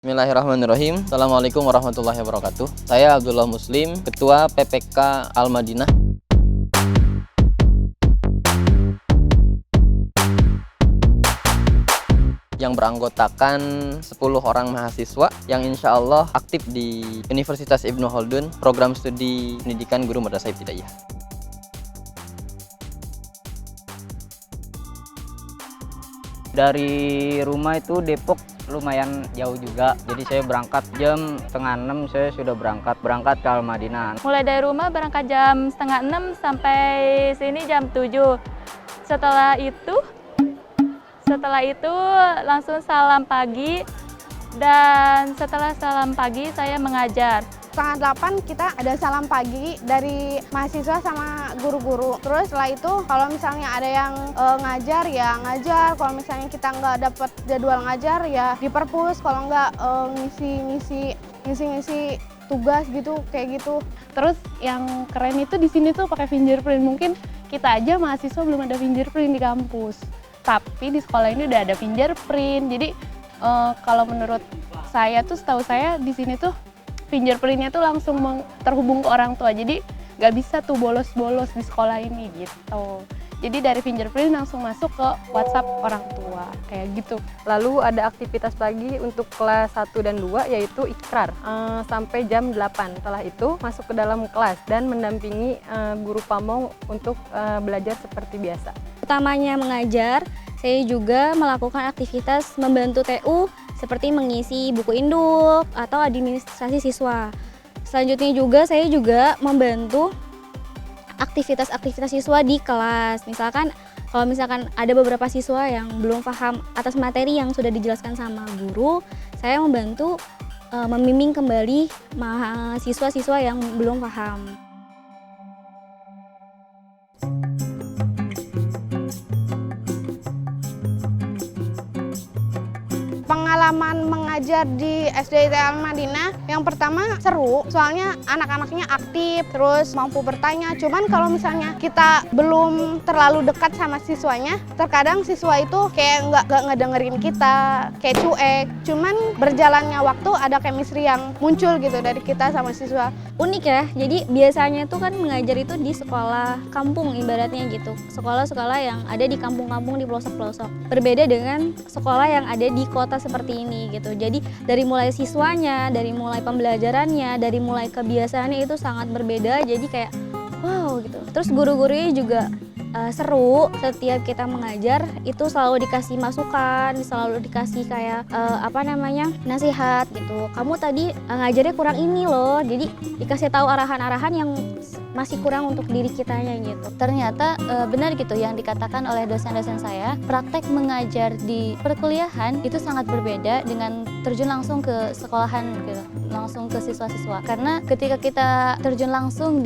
Bismillahirrahmanirrahim. Assalamualaikum warahmatullahi wabarakatuh. Saya Abdullah Muslim, Ketua PPK Al-Madinah. Yang beranggotakan 10 orang mahasiswa yang insya Allah aktif di Universitas Ibnu Khaldun, program studi pendidikan guru madrasah ibtidaiyah. Dari rumah itu Depok lumayan jauh juga, jadi saya berangkat jam 5:30, saya sudah berangkat ke Al-Madinah. Mulai dari rumah berangkat jam 5:30 sampai sini jam 7. Setelah itu langsung salam pagi, dan setelah salam pagi saya mengajar. 7:30 kita ada salam pagi dari mahasiswa sama guru-guru. Terus setelah itu kalau misalnya ada yang ngajar ya ngajar, kalau misalnya kita nggak dapat jadwal ngajar ya di perpus, kalau nggak ngisi tugas gitu kayak gitu. Terus yang keren itu di sini tuh pakai fingerprint. Mungkin kita aja mahasiswa belum ada fingerprint di kampus, tapi di sekolah ini udah ada fingerprint. Jadi kalau menurut saya tuh, setahu saya di sini tuh fingerprintnya tuh langsung terhubung ke orang tua, jadi nggak bisa tuh bolos-bolos di sekolah ini gitu. Jadi dari fingerprint langsung masuk ke WhatsApp orang tua, kayak gitu. Lalu ada aktivitas pagi untuk kelas 1 dan 2 yaitu ikrar sampai jam 8. Setelah itu masuk ke dalam kelas dan mendampingi guru pamong untuk belajar seperti biasa. Utamanya mengajar, saya juga melakukan aktivitas membantu TU seperti mengisi buku induk atau administrasi siswa. Selanjutnya juga saya juga membantu aktivitas-aktivitas siswa di kelas. Kalau misalkan ada beberapa siswa yang belum paham atas materi yang sudah dijelaskan sama guru, saya membantu membimbing kembali mahasiswa-siswa yang belum paham. Pengalaman mengajar di SDIT Al-Madinah yang pertama seru, soalnya anak-anaknya aktif, terus mampu bertanya. Cuman kalau misalnya kita belum terlalu dekat sama siswanya, terkadang siswa itu kayak nggak ngedengerin kita, kayak cuek. Cuman berjalannya waktu ada chemistry yang muncul gitu dari kita sama siswa. Unik ya, jadi biasanya itu kan mengajar itu di sekolah kampung ibaratnya gitu. Sekolah-sekolah yang ada di kampung-kampung, di pelosok-pelosok. Berbeda dengan sekolah yang ada di kota seperti ini gitu. Jadi dari mulai siswanya, dari mulai pembelajarannya, dari mulai kebiasaannya itu sangat berbeda. Jadi kayak wow gitu. Terus guru-gurunya juga seru. Setiap kita mengajar itu selalu dikasih masukan, selalu dikasih kayak nasihat gitu. Kamu tadi ngajarnya kurang ini loh. Jadi dikasih tahu arahan-arahan yang masih kurang untuk diri kitanya gitu. Ternyata benar gitu yang dikatakan oleh dosen-dosen saya, praktek mengajar di perkuliahan itu sangat berbeda dengan terjun langsung ke sekolahan gitu, langsung ke siswa-siswa. Karena ketika kita terjun langsung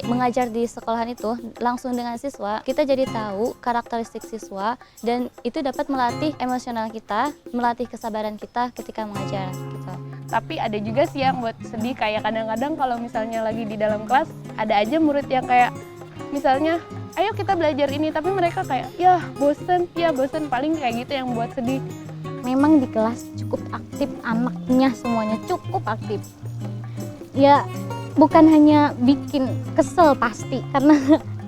mengajar di sekolahan itu langsung dengan siswa, kita jadi tahu karakteristik siswa, dan itu dapat melatih emosional kita, melatih kesabaran kita ketika mengajar gitu. Tapi ada juga sih yang buat sedih, kayak kadang-kadang kalau misalnya lagi di dalam kelas ada aja murid yang kayak misalnya ayo kita belajar ini, tapi mereka kayak ya bosen, paling kayak gitu yang buat sedih. Memang di kelas cukup aktif, anaknya semuanya cukup aktif. Ya bukan hanya bikin kesel pasti,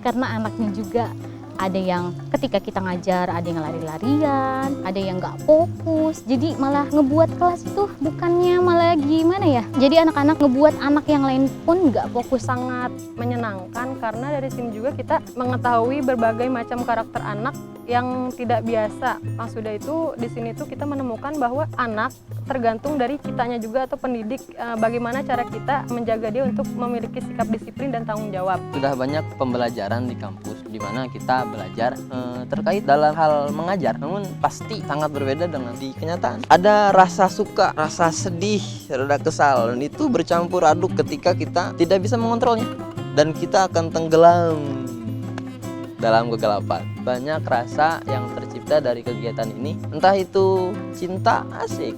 karena anaknya juga ada yang ketika kita ngajar ada yang lari-larian, ada yang nggak fokus, jadi malah ngebuat kelas itu bukannya malah gimana ya, jadi anak-anak ngebuat anak yang lain pun nggak fokus. Sangat menyenangkan karena dari sini juga kita mengetahui berbagai macam karakter anak yang tidak biasa. Maksudnya itu di sini tuh kita menemukan bahwa anak tergantung dari kitanya juga atau pendidik, bagaimana cara kita menjaga dia untuk memiliki sikap disiplin dan tanggung jawab. Sudah banyak pembelajaran di kampus di mana kita belajar terkait dalam hal mengajar, namun pasti sangat berbeda dengan di kenyataan. Ada rasa suka, rasa sedih, rada kesal, dan itu bercampur aduk ketika kita tidak bisa mengontrolnya, dan kita akan tenggelam dalam kegelapan. Banyak rasa yang tercipta dari kegiatan ini, entah itu cinta, asik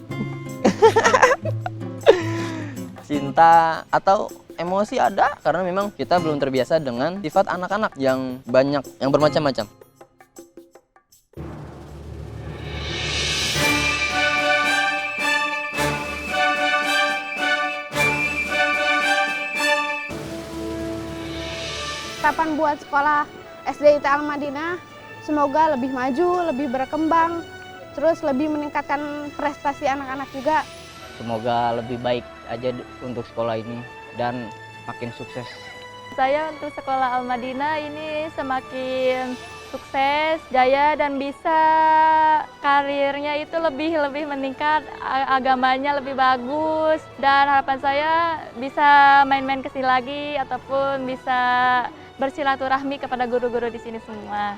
cinta atau emosi ada, karena memang kita belum terbiasa dengan sifat anak-anak yang banyak, yang bermacam-macam. harapan buat sekolah SDIT Al-Madinah semoga lebih maju, lebih berkembang, terus lebih meningkatkan prestasi anak-anak juga. Semoga lebih baik aja untuk sekolah ini dan makin sukses. Saya untuk sekolah Al-Madinah ini semakin sukses, jaya, dan bisa karirnya itu lebih meningkat, agamanya lebih bagus, dan harapan saya bisa main-main ke sini lagi ataupun bisa bersilaturahmi kepada guru-guru di sini semua.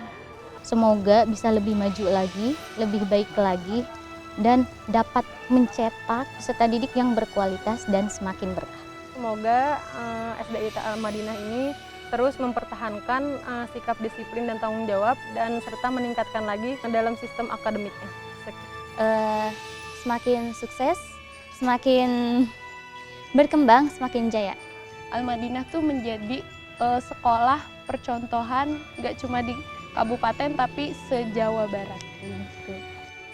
Semoga bisa lebih maju lagi, lebih baik lagi, dan dapat mencetak peserta didik yang berkualitas dan semakin berkah. Semoga SDIT Al-Madinah ini terus mempertahankan sikap disiplin dan tanggung jawab dan serta meningkatkan lagi dalam sistem akademiknya. Semakin sukses, semakin berkembang, semakin jaya. Al-Madinah tuh menjadi sekolah percontohan gak cuma di kabupaten tapi se-Jawa Barat gitu.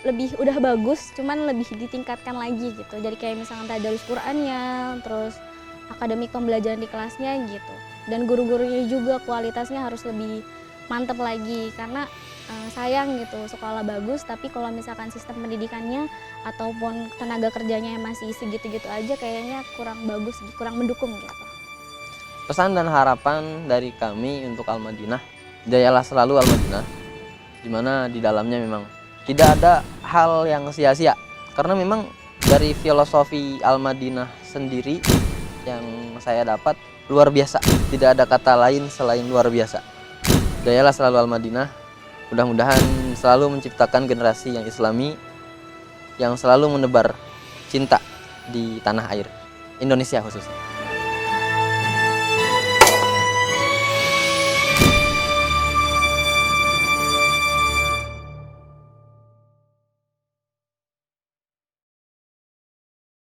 Lebih udah bagus, cuman lebih ditingkatkan lagi gitu. Jadi kayak misalkan tadarus Qur'annya, terus akademik pembelajaran di kelasnya gitu. Dan guru-gurunya juga kualitasnya harus lebih mantep lagi karena sayang gitu sekolah bagus tapi kalau misalkan sistem pendidikannya ataupun tenaga kerjanya yang masih segitu-gitu aja kayaknya kurang bagus, kurang mendukung gitu. Pesan dan harapan dari kami untuk Al-Madinah, jayalah selalu Al-Madinah, di mana di dalamnya memang tidak ada hal yang sia-sia. Karena memang dari filosofi Al-Madinah sendiri yang saya dapat luar biasa. Tidak ada kata lain selain luar biasa. Jayalah selalu Al-Madinah. Mudah-mudahan selalu menciptakan generasi yang Islami, yang selalu menebar cinta di tanah air Indonesia khususnya.